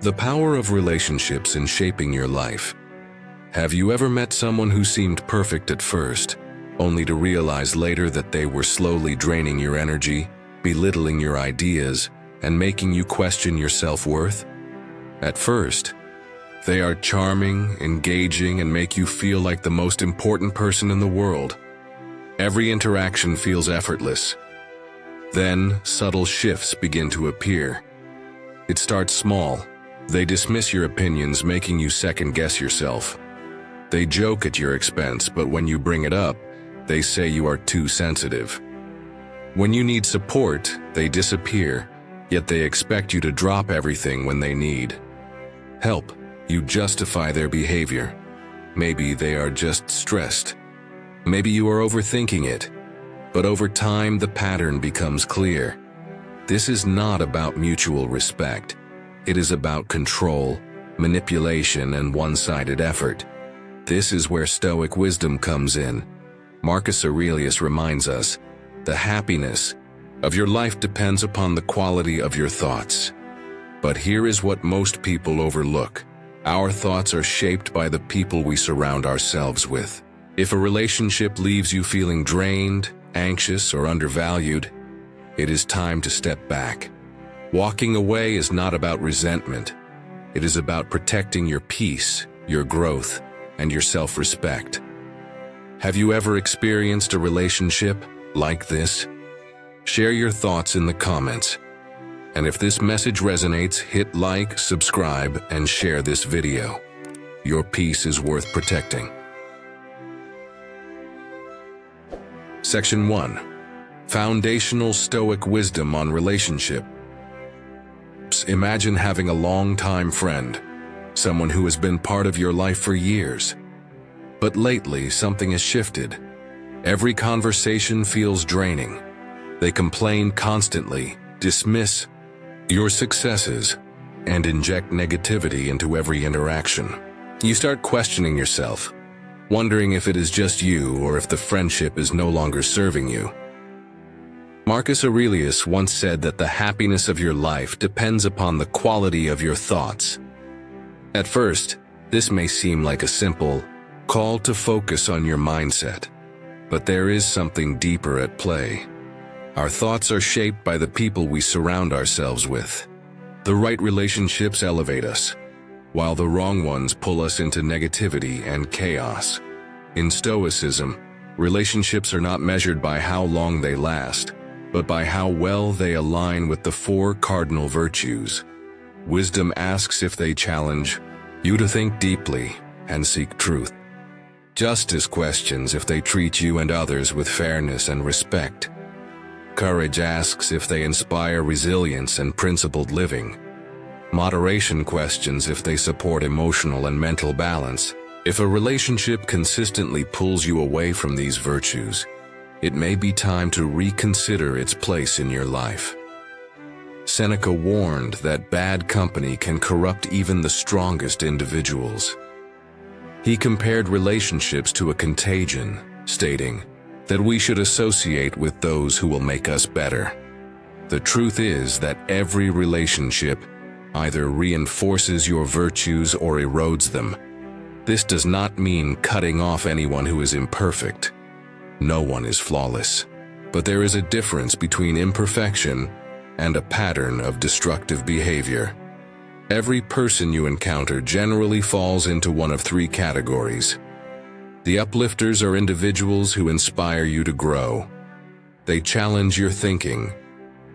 The power of relationships in shaping your life. Have you ever met someone who seemed perfect at first, only to realize later that they were slowly draining your energy, belittling your ideas, and making you question your self-worth? At first, they are charming, engaging, and make you feel like the most important person in the world. Every interaction feels effortless. Then, subtle shifts begin to appear. It starts small. They dismiss your opinions, making you second-guess yourself. They joke at your expense, but when you bring it up, they say you are too sensitive. When you need support, they disappear, yet they expect you to drop everything when they need help. You justify their behavior. Maybe they are just stressed. Maybe you are overthinking it. But over time, the pattern becomes clear. This is not about mutual respect. It is about control, manipulation, and one-sided effort. This is where Stoic wisdom comes in. Marcus Aurelius reminds us, the happiness of your life depends upon the quality of your thoughts. But here is what most people overlook. Our thoughts are shaped by the people we surround ourselves with. If a relationship leaves you feeling drained, anxious, or undervalued, it is time to step back. Walking away is not about resentment. It is about protecting your peace, your growth, and your self-respect. Have you ever experienced a relationship like this? Share your thoughts in the comments. And if this message resonates, hit like, subscribe, and share this video. Your peace is worth protecting. Section 1. Foundational Stoic Wisdom on Relationship. Imagine having a long-time friend, someone who has been part of your life for years. But lately, something has shifted. Every conversation feels draining. They complain constantly, dismiss your successes, and inject negativity into every interaction. You start questioning yourself, wondering if it is just you or if the friendship is no longer serving you. Marcus Aurelius once said that the happiness of your life depends upon the quality of your thoughts. At first, this may seem like a simple call to focus on your mindset, but there is something deeper at play. Our thoughts are shaped by the people we surround ourselves with. The right relationships elevate us, while the wrong ones pull us into negativity and chaos. In Stoicism, relationships are not measured by how long they last, but by how well they align with the 4 cardinal virtues. Wisdom asks if they challenge you to think deeply and seek truth. Justice questions if they treat you and others with fairness and respect. Courage asks if they inspire resilience and principled living. Moderation questions if they support emotional and mental balance. If a relationship consistently pulls you away from these virtues, it may be time to reconsider its place in your life. Seneca warned that bad company can corrupt even the strongest individuals. He compared relationships to a contagion, stating that we should associate with those who will make us better. The truth is that every relationship either reinforces your virtues or erodes them. This does not mean cutting off anyone who is imperfect. No one is flawless. But there is a difference between imperfection and a pattern of destructive behavior. Every person you encounter generally falls into one of 3 categories. The uplifters are individuals who inspire you to grow. They challenge your thinking,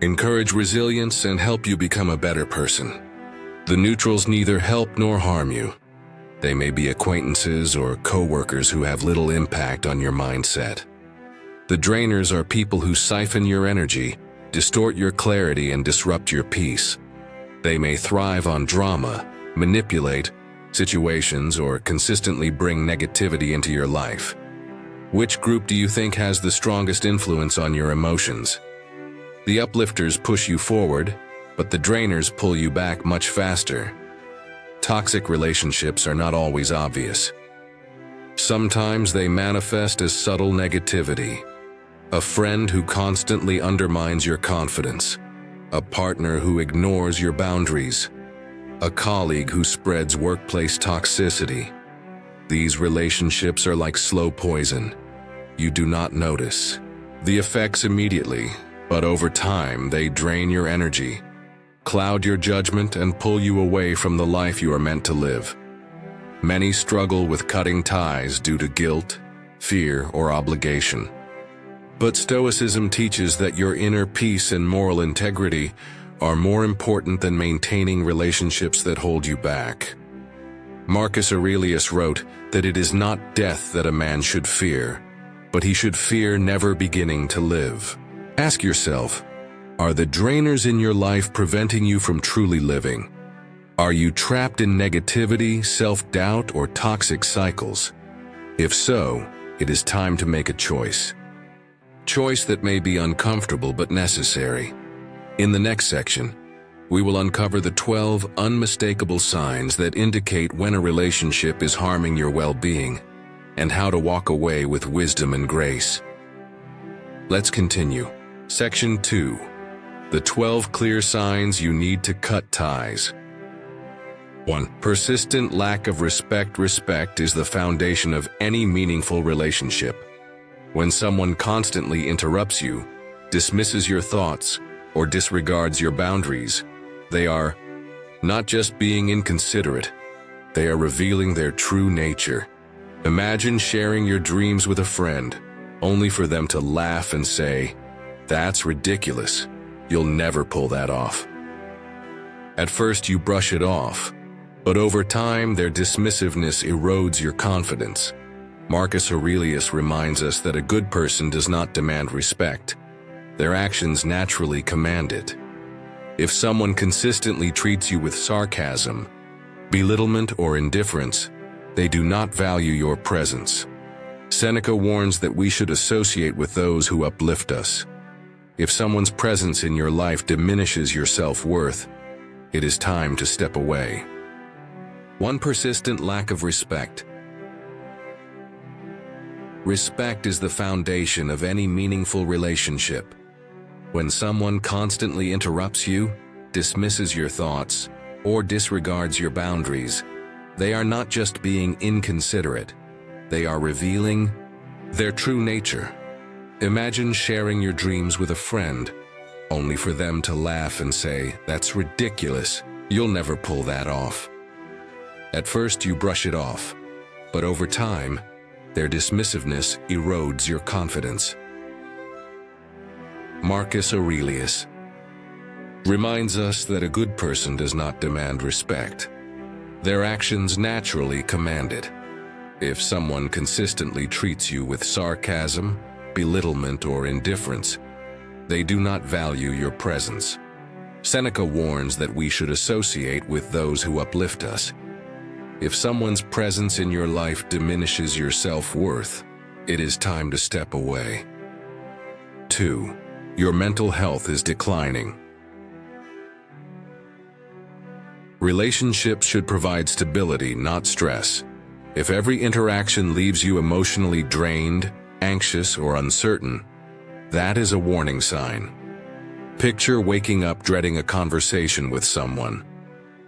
encourage resilience, and help you become a better person. The neutrals neither help nor harm you. They may be acquaintances or co-workers who have little impact on your mindset. The drainers are people who siphon your energy, distort your clarity, and disrupt your peace. They may thrive on drama, manipulate situations, or consistently bring negativity into your life. Which group do you think has the strongest influence on your emotions? The uplifters push you forward, but the drainers pull you back much faster. Toxic relationships are not always obvious. Sometimes they manifest as subtle negativity. A friend who constantly undermines your confidence. A partner who ignores your boundaries. A colleague who spreads workplace toxicity. These relationships are like slow poison. You do not notice the effects immediately, but over time they drain your energy, cloud your judgment, and pull you away from the life you are meant to live. Many struggle with cutting ties due to guilt, fear, or obligation. But Stoicism teaches that your inner peace and moral integrity are more important than maintaining relationships that hold you back. Marcus Aurelius wrote that it is not death that a man should fear, but he should fear never beginning to live. Ask yourself, are the drainers in your life preventing you from truly living? Are you trapped in negativity, self-doubt, or toxic cycles? If so, it is time to make a choice. Choice that may be uncomfortable but necessary. In the next section, we will uncover the 12 unmistakable signs that indicate when a relationship is harming your well-being, and how to walk away with wisdom and grace. Let's continue. Section 2. The 12 clear signs you need to cut ties. 1. Persistent lack of respect. Respect is the foundation of any meaningful relationship. When someone constantly interrupts you, dismisses your thoughts, or disregards your boundaries, they are not just being inconsiderate, they are revealing their true nature. Imagine sharing your dreams with a friend, only for them to laugh and say, "That's ridiculous. You'll never pull that off." At first you brush it off, but over time their dismissiveness erodes your confidence. Marcus Aurelius reminds us that a good person does not demand respect. Their actions naturally command it. If someone consistently treats you with sarcasm, belittlement, or indifference, they do not value your presence. Seneca warns that we should associate with those who uplift us. If someone's presence in your life diminishes your self-worth, it is time to step away. 1. Persistent lack of respect. Respect is the foundation of any meaningful relationship. When someone constantly interrupts you, dismisses your thoughts, or disregards your boundaries, they are not just being inconsiderate, they are revealing their true nature. Imagine sharing your dreams with a friend, only for them to laugh and say, "That's ridiculous, you'll never pull that off." At first you brush it off, but over time, their dismissiveness erodes your confidence. Marcus Aurelius reminds us that a good person does not demand respect. Their actions naturally command it. If someone consistently treats you with sarcasm, belittlement, or indifference, they do not value your presence. Seneca warns that we should associate with those who uplift us. If someone's presence in your life diminishes your self-worth, it is time to step away. 2. Your mental health is declining. Relationships should provide stability, not stress. If every interaction leaves you emotionally drained, anxious, or uncertain, that is a warning sign. Picture waking up dreading a conversation with someone,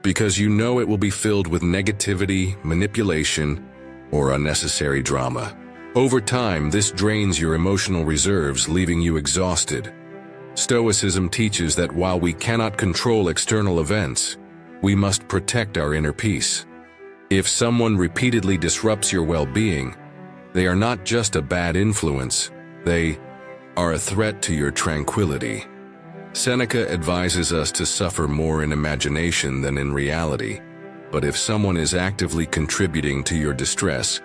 because you know it will be filled with negativity, manipulation, or unnecessary drama. Over time, this drains your emotional reserves, leaving you exhausted. Stoicism teaches that while we cannot control external events, we must protect our inner peace. If someone repeatedly disrupts your well-being, they are not just a bad influence, they are a threat to your tranquility. Seneca advises us to suffer more in imagination than in reality, but if someone is actively contributing to your distress,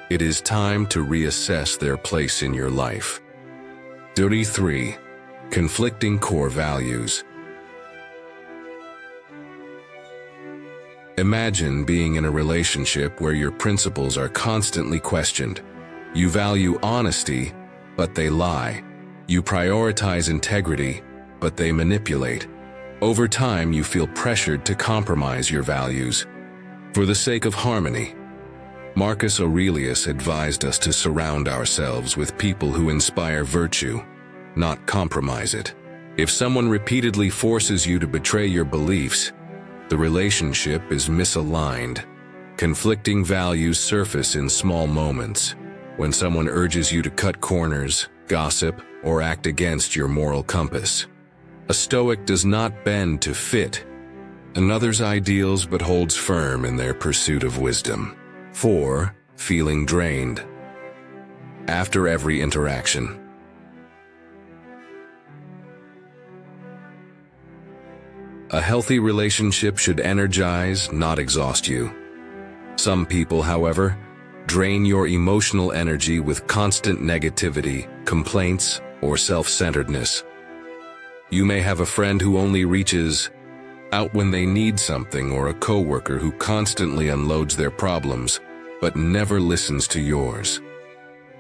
it is time to reassess their place in your life. 33. Conflicting core values. Imagine being in a relationship where your principles are constantly questioned. You value honesty, but they lie. You prioritize integrity, but they manipulate. Over time, you feel pressured to compromise your values for the sake of harmony. Marcus Aurelius advised us to surround ourselves with people who inspire virtue, not compromise it. If someone repeatedly forces you to betray your beliefs, The relationship is misaligned. Conflicting values surface in small moments, when someone urges you to cut corners, gossip, or act against your moral compass. A Stoic does not bend to fit another's ideals but holds firm in their pursuit of wisdom. 4. Feeling drained. After every interaction. A healthy relationship should energize, not exhaust you. Some people, however, drain your emotional energy with constant negativity, complaints, or self-centeredness. You may have a friend who only reaches out when they need something, or a coworker who constantly unloads their problems, but never listens to yours.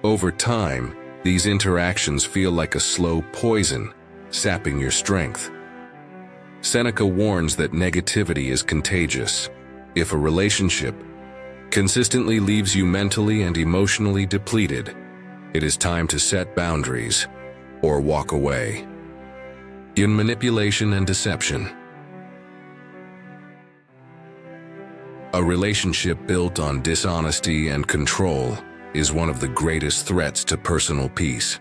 Over time, these interactions feel like a slow poison, sapping your strength. Seneca warns that negativity is contagious. If a relationship consistently leaves you mentally and emotionally depleted, it is time to set boundaries or walk away. In manipulation and deception. A relationship built on dishonesty and control is one of the greatest threats to personal peace.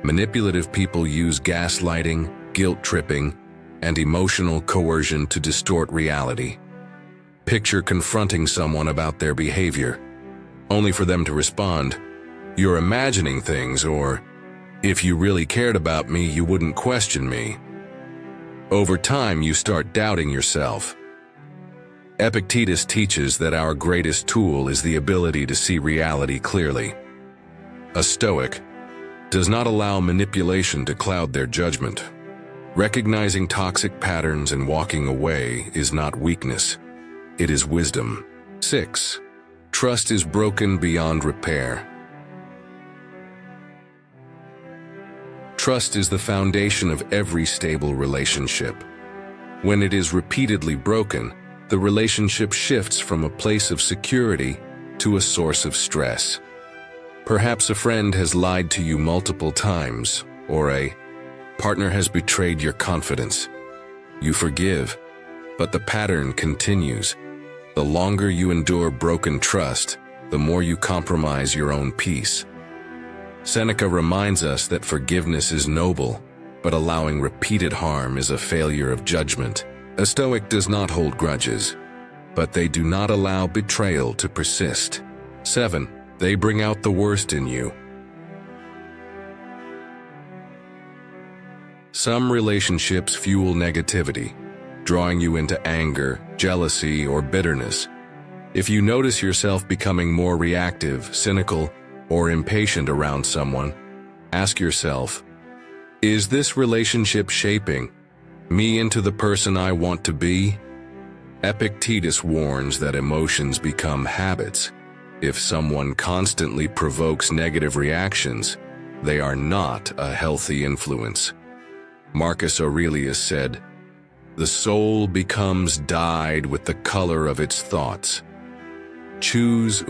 Manipulative people use gaslighting, guilt-tripping, and emotional coercion to distort reality. Picture confronting someone about their behavior, only for them to respond, "You're imagining things," or, "If you really cared about me, you wouldn't question me." Over time, you start doubting yourself. Epictetus teaches that our greatest tool is the ability to see reality clearly. A Stoic does not allow manipulation to cloud their judgment. Recognizing toxic patterns and walking away is not weakness. It is wisdom. 6. Trust is broken beyond repair. Trust is the foundation of every stable relationship. When it is repeatedly broken, the relationship shifts from a place of security to a source of stress. Perhaps a friend has lied to you multiple times, or a partner has betrayed your confidence. You forgive, but the pattern continues. The longer you endure broken trust, the more you compromise your own peace. Seneca reminds us that forgiveness is noble, but allowing repeated harm is a failure of judgment. A Stoic does not hold grudges, but they do not allow betrayal to persist. 7. They bring out the worst in you. Some relationships fuel negativity, drawing you into anger, jealousy, or bitterness. If you notice yourself becoming more reactive, cynical, or impatient around someone, ask yourself, is this relationship shaping me into the person I want to be? Epictetus warns that emotions become habits. If someone constantly provokes negative reactions, they are not a healthy influence. Marcus Aurelius said, "The soul becomes dyed with the color of its thoughts." Choose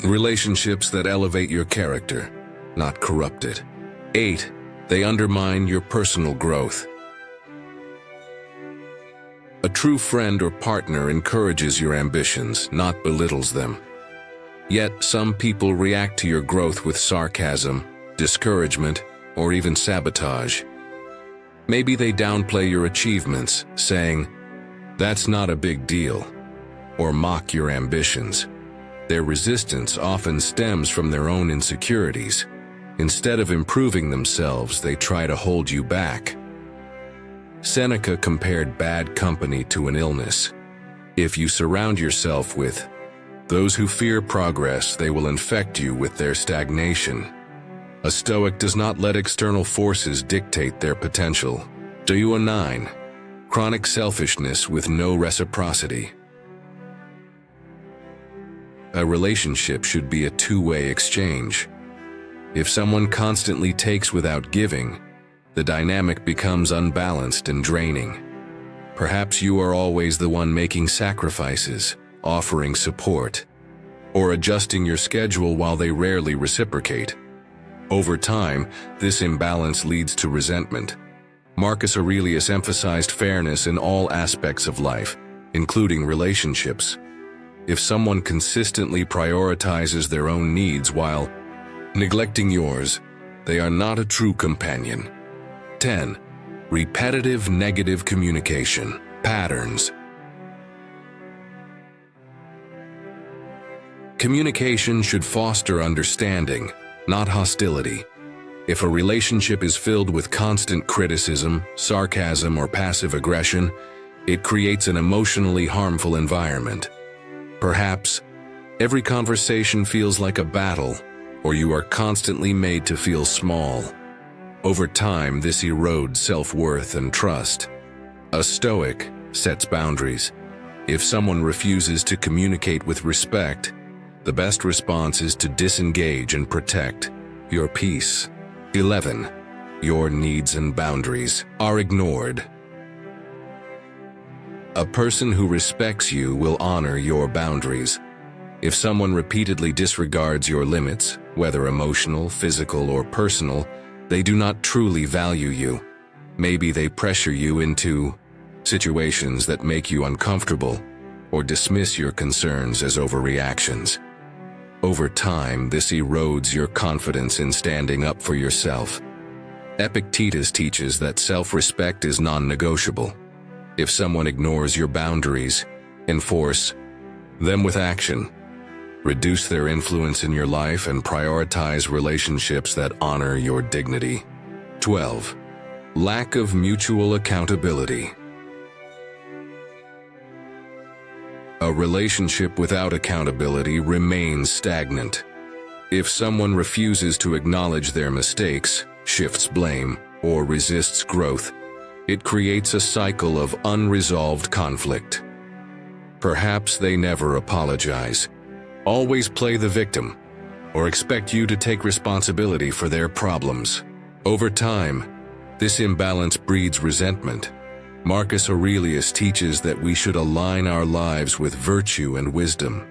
relationships that elevate your character, not corrupt it. 8. They undermine your personal growth. A true friend or partner encourages your ambitions, not belittles them. Yet some people react to your growth with sarcasm, discouragement, or even sabotage. Maybe they downplay your achievements, saying, "That's not a big deal," or mock your ambitions. Their resistance often stems from their own insecurities. Instead of improving themselves, they try to hold you back. Seneca compared bad company to an illness. If you surround yourself with those who fear progress, they will infect you with their stagnation. A Stoic does not let external forces dictate their potential. 9. Chronic selfishness with no reciprocity. A relationship should be a two-way exchange. If someone constantly takes without giving, the dynamic becomes unbalanced and draining. Perhaps you are always the one making sacrifices, offering support, or adjusting your schedule while they rarely reciprocate. Over time, this imbalance leads to resentment. Marcus Aurelius emphasized fairness in all aspects of life, including relationships. If someone consistently prioritizes their own needs while neglecting yours, they are not a true companion. 10. Repetitive negative communication patterns. Communication should foster understanding, not hostility. If a relationship is filled with constant criticism, sarcasm, or passive aggression, it creates an emotionally harmful environment. Perhaps every conversation feels like a battle, or you are constantly made to feel small. Over time, this erodes self-worth and trust. A Stoic sets boundaries. If someone refuses to communicate with respect, the best response is to disengage and protect your peace. 11. Your needs and boundaries are ignored. A person who respects you will honor your boundaries. If someone repeatedly disregards your limits, whether emotional, physical, or personal, they do not truly value you. Maybe they pressure you into situations that make you uncomfortable or dismiss your concerns as overreactions. Over time, this erodes your confidence in standing up for yourself. Epictetus teaches that self-respect is non-negotiable. If someone ignores your boundaries, enforce them with action. Reduce their influence in your life and prioritize relationships that honor your dignity. 12. Lack of mutual accountability. A relationship without accountability remains stagnant. If someone refuses to acknowledge their mistakes, shifts blame, or resists growth, it creates a cycle of unresolved conflict. Perhaps they never apologize, always play the victim, or expect you to take responsibility for their problems. Over time, this imbalance breeds resentment. Marcus Aurelius teaches that we should align our lives with virtue and wisdom.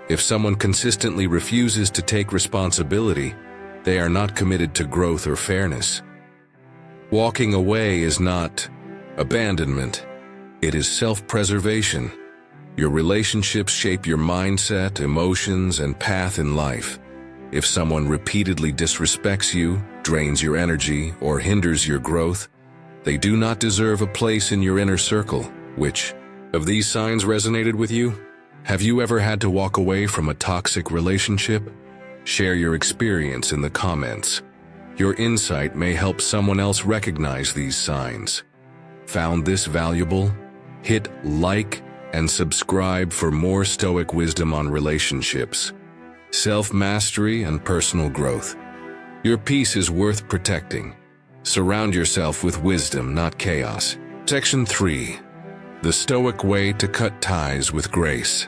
If someone consistently refuses to take responsibility, they are not committed to growth or fairness. Walking away is not abandonment, it is self-preservation. Your relationships shape your mindset, emotions, and path in life. If someone repeatedly disrespects you, drains your energy, or hinders your growth, they do not deserve a place in your inner circle. Which of these signs resonated with you? Have you ever had to walk away from a toxic relationship? Share your experience in the comments. Your insight may help someone else recognize these signs. Found this valuable? Hit like and subscribe for more Stoic wisdom on relationships, self-mastery, and personal growth. Your peace is worth protecting. Surround yourself with wisdom, not chaos. Section 3. The Stoic Way to Cut Ties with Grace.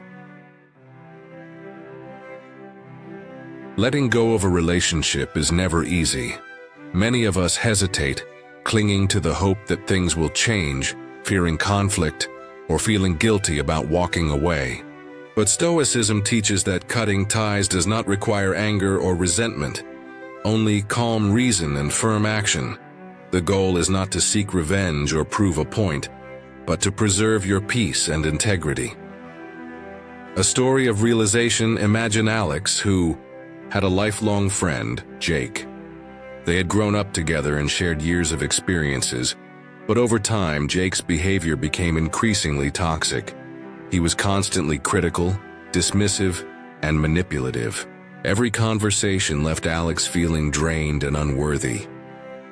Letting go of a relationship is never easy. Many of us hesitate, clinging to the hope that things will change, fearing conflict, or feeling guilty about walking away. But Stoicism teaches that cutting ties does not require anger or resentment, only calm reason and firm action. The goal is not to seek revenge or prove a point, but to preserve your peace and integrity. A story of realization. Imagine Alex, who had a lifelong friend, Jake. They had grown up together and shared years of experiences, but over time, Jake's behavior became increasingly toxic. He was constantly critical, dismissive, and manipulative. Every conversation left Alex feeling drained and unworthy.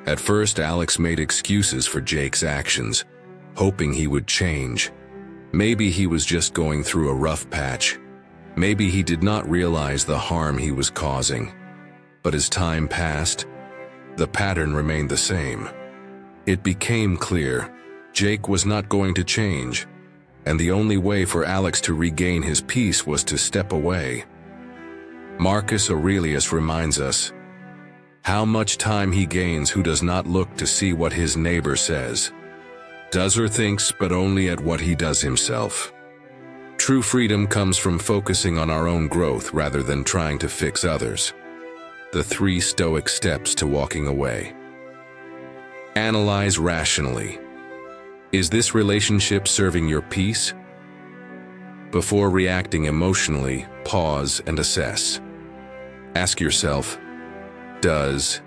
At first, Alex made excuses for Jake's actions, hoping he would change. Maybe he was just going through a rough patch. Maybe he did not realize the harm he was causing. But as time passed, the pattern remained the same. It became clear Jake was not going to change, and the only way for Alex to regain his peace was to step away. Marcus Aurelius reminds us, how much time he gains who does not look to see what his neighbor says, does or thinks, but only at what he does himself. True freedom comes from focusing on our own growth rather than trying to fix others. The 3 Stoic steps to walking away. Analyze rationally. Is this relationship serving your peace? Before reacting emotionally, pause and assess. Ask yourself, does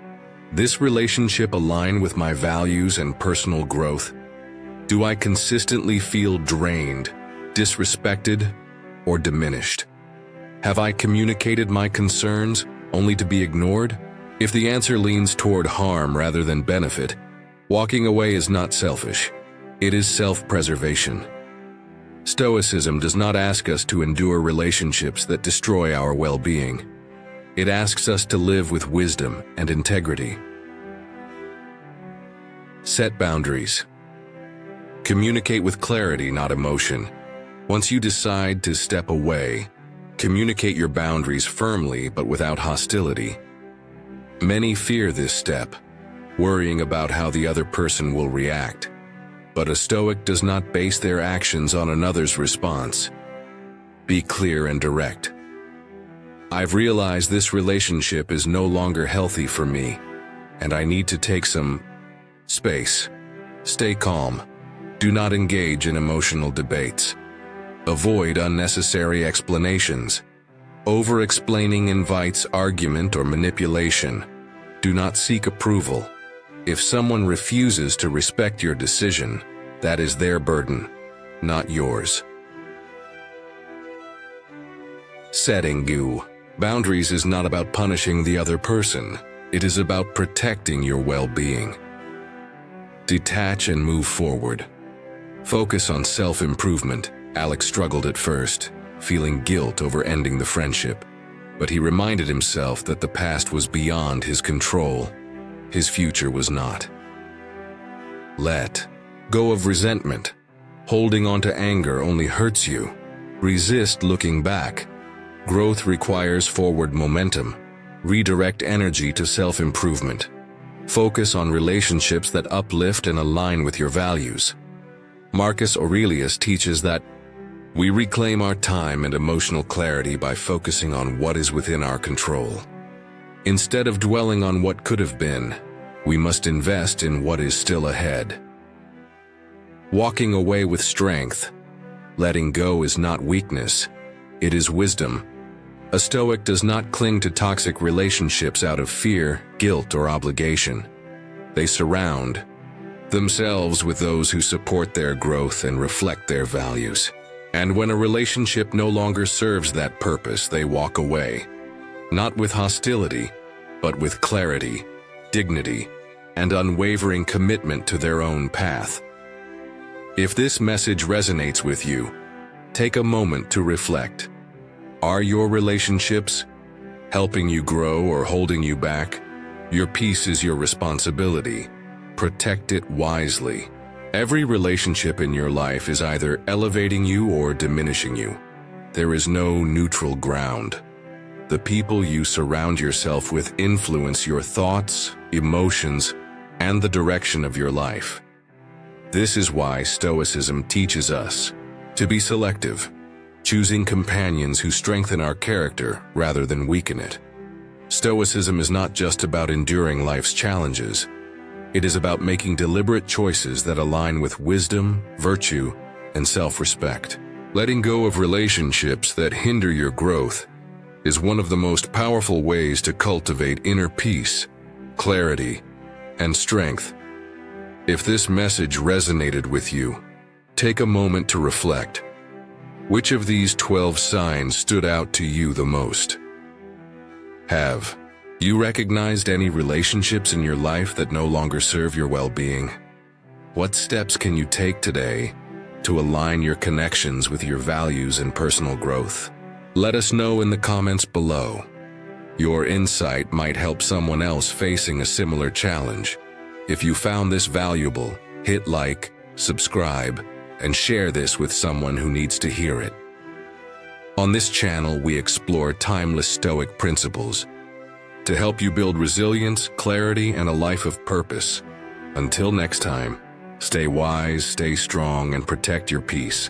this relationship align with my values and personal growth? Do I consistently feel drained, disrespected, or diminished? Have I communicated my concerns only to be ignored? If the answer leans toward harm rather than benefit, walking away is not selfish. It is self-preservation. Stoicism does not ask us to endure relationships that destroy our well-being. It asks us to live with wisdom and integrity. Set boundaries. Communicate with clarity, not emotion. Once you decide to step away, communicate your boundaries firmly but without hostility. Many fear this step, worrying about how the other person will react. But a Stoic does not base their actions on another's response. Be clear and direct. I've realized this relationship is no longer healthy for me, and I need to take some space. Stay calm. Do not engage in emotional debates. Avoid unnecessary explanations. Over-explaining invites argument or manipulation. Do not seek approval. If someone refuses to respect your decision, that is their burden, not yours. Setting boundaries is not about punishing the other person. It is about protecting your well-being. Detach and move forward. Focus on self-improvement. Alex struggled at first, feeling guilt over ending the friendship, but he reminded himself that the past was beyond his control. His future was not. Let go of resentment. Holding on to anger only hurts you. Resist looking back. Growth requires forward momentum. Redirect energy to self-improvement. Focus on relationships that uplift and align with your values. Marcus Aurelius teaches that we reclaim our time and emotional clarity by focusing on what is within our control. Instead of dwelling on what could have been, we must invest in what is still ahead. Walking away with strength. Letting go is not weakness, it is wisdom. A Stoic does not cling to toxic relationships out of fear, guilt, or obligation. They surround themselves with those who support their growth and reflect their values. And when a relationship no longer serves that purpose, they walk away. Not with hostility, but with clarity, dignity, and unwavering commitment to their own path. If this message resonates with you, take a moment to reflect. Are your relationships helping you grow or holding you back? Your peace is your responsibility. Protect it wisely. Every relationship in your life is either elevating you or diminishing you. There is no neutral ground. The people you surround yourself with influence your thoughts, emotions, and the direction of your life. This is why Stoicism teaches us to be selective, choosing companions who strengthen our character rather than weaken it. Stoicism is not just about enduring life's challenges. It is about making deliberate choices that align with wisdom, virtue, and self-respect. Letting go of relationships that hinder your growth is one of the most powerful ways to cultivate inner peace, clarity, and strength. If this message resonated with you, take a moment to reflect. Which of these 12 signs stood out to you the most? Have you recognized any relationships in your life that no longer serve your well-being? What steps can you take today to align your connections with your values and personal growth? Let us know in the comments below. Your insight might help someone else facing a similar challenge. If you found this valuable, hit like, subscribe, and share this with someone who needs to hear it. On this channel, we explore timeless Stoic principles to help you build resilience, clarity, and a life of purpose. Until next time, stay wise, stay strong, and protect your peace.